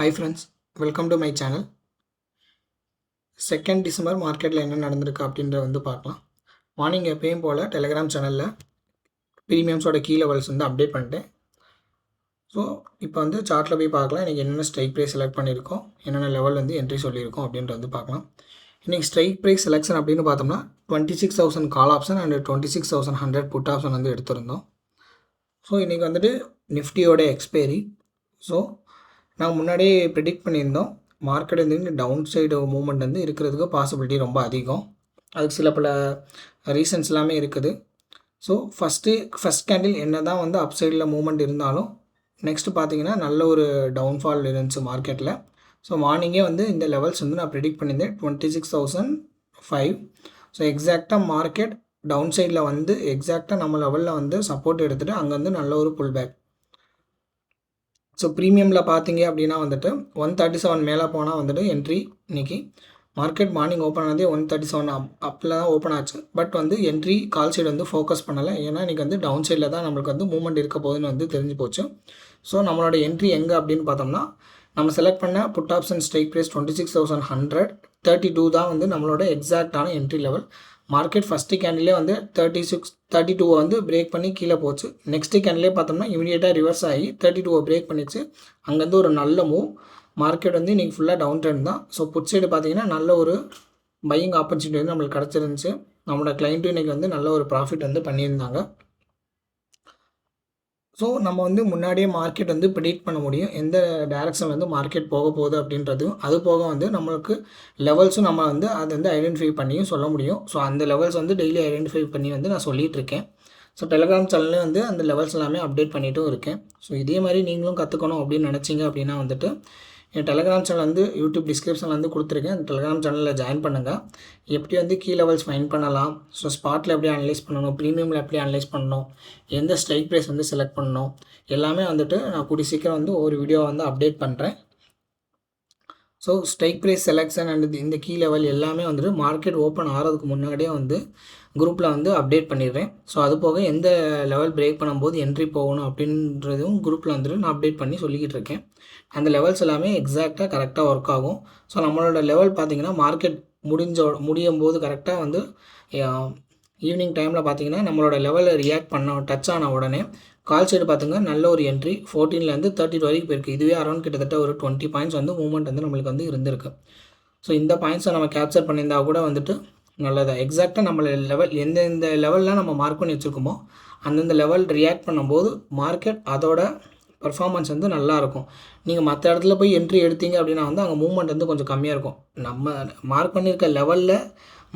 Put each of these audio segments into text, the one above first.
Hi friends, welcome to my channel. 2 December மார்க்கெட்டில் என்ன நடந்திருக்கு அப்படின்றத வந்து பார்க்கலாம். மார்னிங் எப்பயும் போல் டெலிகிராம் சேனலில் ப்ரீமியம்ஸோட கீ லெவல்ஸ் வந்து அப்டேட் பண்ணிட்டேன். ஸோ இப்போ வந்து சார்ட்டில் போய் பார்க்கலாம். இன்றைக்கி என்னென்ன ஸ்ட்ரைக் ப்ரைஸ் செலக்ட் பண்ணியிருக்கோம், என்னென்ன லெவல் வந்து என்ட்ரி சொல்லியிருக்கோம் அப்படின்றது வந்து பார்க்கலாம். இன்றைக்கி ஸ்ட்ரைக் ப்ரைஸ் செலெக்ஷன் அப்படின்னு பார்த்தோம்னா 26,000 call option and 26,100 put option வந்து எடுத்திருந்தோம். ஸோ இன்றைக்கி வந்துட்டு நிஃப்டியோட எக்ஸ்பைரி. ஸோ நான் முன்னாடியே ப்ரிடிக்ட் பண்ணியிருந்தோம், மார்க்கெட் வந்து டவுன் சைடு மூவ்மெண்ட் வந்து இருக்கிறதுக்கு பாசிபிலிட்டி ரொம்ப அதிகம். அதுக்கு சில பல ரீசன்ஸ் எல்லாமே இருக்குது. ஸோ ஃபஸ்ட் கேண்டில் என்ன தான் வந்து அப் சைடில் மூவ்மெண்ட் இருந்தாலும் நெக்ஸ்ட்டு பார்த்தீங்கன்னா நல்ல ஒரு டவுன்ஃபால் இருந்துச்சு மார்க்கெட்டில். ஸோ மார்னிங்கே வந்து இந்த லெவல்ஸ் வந்து நான் ப்ரிடிக்ட் பண்ணியிருந்தேன் 26,005. ஸோ எக்ஸாக்டாக மார்க்கெட் டவுன் சைடில் வந்து எக்ஸாக்டாக நம்ம லெவலில் வந்து சப்போர்ட் எடுத்துகிட்டு அங்கே வந்து நல்ல ஒரு புல் பேக். ஸோ ப்ரீமியமில் பார்த்தீங்க அப்படின்னா வந்துட்டு 137 மேலே போனால் வந்துட்டு என்ட்ரி. இன்றைக்கி மார்க்கெட் மார்னிங் ஓப்பன் ஆனதே 137 அப்பில் தான் ஓப்பன் ஆச்சு. பட் வந்து என்ட்ரி கால் சைடு வந்து ஃபோக்கஸ் பண்ணலை. ஏன்னா இன்றைக்கி வந்து டவுன் சைடில் தான் நம்மளுக்கு வந்து மூவ்மெண்ட் இருக்க போகுதுன்னு வந்து தெரிஞ்சு போச்சு. ஸோ நம்மளோட என்ட்ரி எங்கே அப்படின்னு பார்த்தோம்னா, நம்ம செலக்ட் பண்ண புட் ஆப்ஷன் ஸ்ட்ரைக் ப்ரைஸ் 26,100 32 தான் வந்து நம்மளோட எக்ஸாக்டான என்ட்ரி லெவல். மார்க்கெட் ஃபஸ்ட்டு கேண்டிலே வந்து 32 வந்து பிரேக் பண்ணி கீழே போச்சு. நெக்ஸ்ட்டு கேண்டிலே பார்த்தோம்னா இமீடியட்டாக ரிவர்ஸ் ஆகி 32 பிரேக் பண்ணிச்சு. அங்கேருந்து ஒரு நல்ல மூவ். மார்க்கெட் வந்து இன்றைக்கி ஃபுல்லாக டவுன் ட்ரெண்ட் தான். ஸோ புட் சைடு பார்த்தீங்கன்னா நல்ல ஒரு பையிங் ஆப்பர்ச்சுனிட்டி வந்து நம்மளுக்கு கிடச்சிருந்துச்சு. நம்மளோட கிளைண்ட்டும் இன்றைக்கி வந்து நல்ல ஒரு ப்ராஃபிட் வந்து பண்ணியிருந்தாங்க. ஸோ நம்ம வந்து முன்னாடியே மார்க்கெட் வந்து ப்ரிடிக்ட் பண்ண முடியும், எந்த டைரக்ஷன் வந்து மார்க்கெட் போக போகுது அப்படின்றதும். அது போக வந்து நம்மளுக்கு லெவல்ஸும் நம்ம வந்து அதை வந்து ஐடென்டிஃபை பண்ணியும் சொல்ல முடியும். ஸோ அந்த லெவல்ஸ் வந்து டெய்லி ஐடென்டிஃபை பண்ணி வந்து நான் சொல்லிகிட்ருக்கேன். ஸோ டெலிகிராம் சேனல்லே வந்து அந்த லெவல்ஸ் எல்லாமே அப்டேட் பண்ணிட்டும் இருக்கேன். ஸோ இதே மாதிரி நீங்களும் கற்றுக்கணும் அப்படின்னு நினச்சிங்க அப்படின்னா வந்துட்டு என் டெலிகிராம் சேனல் வந்து யூடியூப் டிஸ்கிரிப்ஷனில் வந்து கொடுத்துருக்கேன். அந்த டெலிகிராம் சேனலில் ஜாயின் பண்ணுங்கள். எப்படி வந்து கீ லெவல்ஸ் ஃபைன் பண்ணலாம், ஸோ ஸ்பாட்டில் எப்படி அனலைஸ் பண்ணணும், ப்ரீமியமில் எப்படி அனலைஸ் பண்ணணும், எந்த ஸ்ட்ரைக் ப்ரைஸ் வந்து செலக்ட் பண்ணணும், எல்லாமே வந்துட்டு நான் கூடிய சீக்கிரம் வந்து ஒரு வீடியோ வந்து அப்டேட் பண்ணுறேன். So strike price selection and இந்த கீ லெவல் எல்லாமே வந்துட்டு மார்க்கெட் ஓப்பன் ஆகிறதுக்கு முன்னாடியே வந்து குரூப்பில் வந்து அப்டேட் பண்ணிடுறேன். ஸோ அது போக எந்த லெவல் பிரேக் பண்ணும்போது என்ட்ரி போகணும் அப்படின்றதும் குரூப்பில் வந்துட்டு நான் அப்டேட் பண்ணி சொல்லிக்கிட்டு இருக்கேன். அந்த லெவல்ஸ் எல்லாமே எக்ஸாக்டாக கரெக்டாக ஒர்க் ஆகும். ஸோ நம்மளோட லெவல் பார்த்திங்கன்னா மார்க்கெட் முடியும் போது கரெக்டாக வந்து ஈவினிங் டைமில் பார்த்திங்கன்னா நம்மளோட லெவலில் ரியாக்ட் பண்ண டச் ஆன உடனே கால் சைடு பார்த்திங்கன்னா நல்ல ஒரு என்ட்ரி 14லேருந்து 32 வரைக்கும் போயிருக்கு. இதுவே அரௌண்ட் கிட்டத்தட்ட ஒரு 20 பாயிண்ட்ஸ் வந்து மூவ்மெண்ட் வந்து நம்மளுக்கு வந்து இருந்திருக்கு. ஸோ இந்த பாயிண்ட்ஸை நம்ம கேப்சர் பண்ணியிருந்தால் கூட வந்துட்டு நல்லதாக எக்ஸாக்டாக நம்மளோட லெவல் எந்தெந்த லெவல்லாம் நம்ம மார்க் பண்ணி வச்சுருக்கோமோ அந்தந்த லெவல் ரியாக்ட் பண்ணும்போது மார்க்கெட் அதோட பர்ஃபார்மன்ஸ் வந்து நல்லாயிருக்கும். நீங்கள் மற்ற இடத்துல போய் என்ட்ரி எடுத்தீங்க அப்படின்னா வந்து அங்கே மூவ்மெண்ட் வந்து கொஞ்சம் கம்மியாக இருக்கும். நம்ம மார்க் பண்ணியிருக்க லெவலில்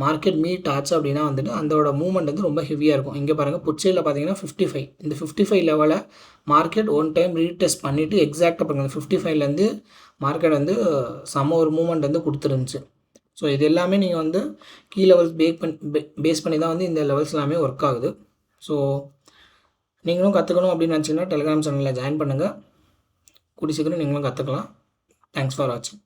மார்க்கெட் மீட் ஆச்சு அப்படின்னா வந்துட்டு அதோட மூவ்மெண்ட் வந்து ரொம்ப ஹெவியாக இருக்கும். இங்கே பாருங்கள், புட்சையில் பார்த்தீங்கன்னா 55, இந்த 55 லெவலை மார்க்கெட் ஒன் டைம் ரீடெஸ்ட் பண்ணிவிட்டு எக்ஸாக்டாக பாருங்கள் 55லேருந்து மார்க்கெட் வந்து செம்ம ஒரு மூவ்மெண்ட் வந்து கொடுத்துருந்துச்சு. ஸோ இது எல்லாமே நீங்கள் வந்து கீ லெவல்ஸ் பேஸ் பண்ணி தான் வந்து இந்த லெவல்ஸ் எல்லாமே ஒர்க் ஆகுது. ஸோ நீங்களும் கற்றுக்கணும் அப்படின்னு நினச்சிங்கன்னா டெலிகிராம் சேனலில் ஜாயின் பண்ணுங்கள். கூடிய சீக்கிரம் நீங்களும் கற்றுக்கலாம். தேங்க்ஸ் ஃபார் வாட்சிங்.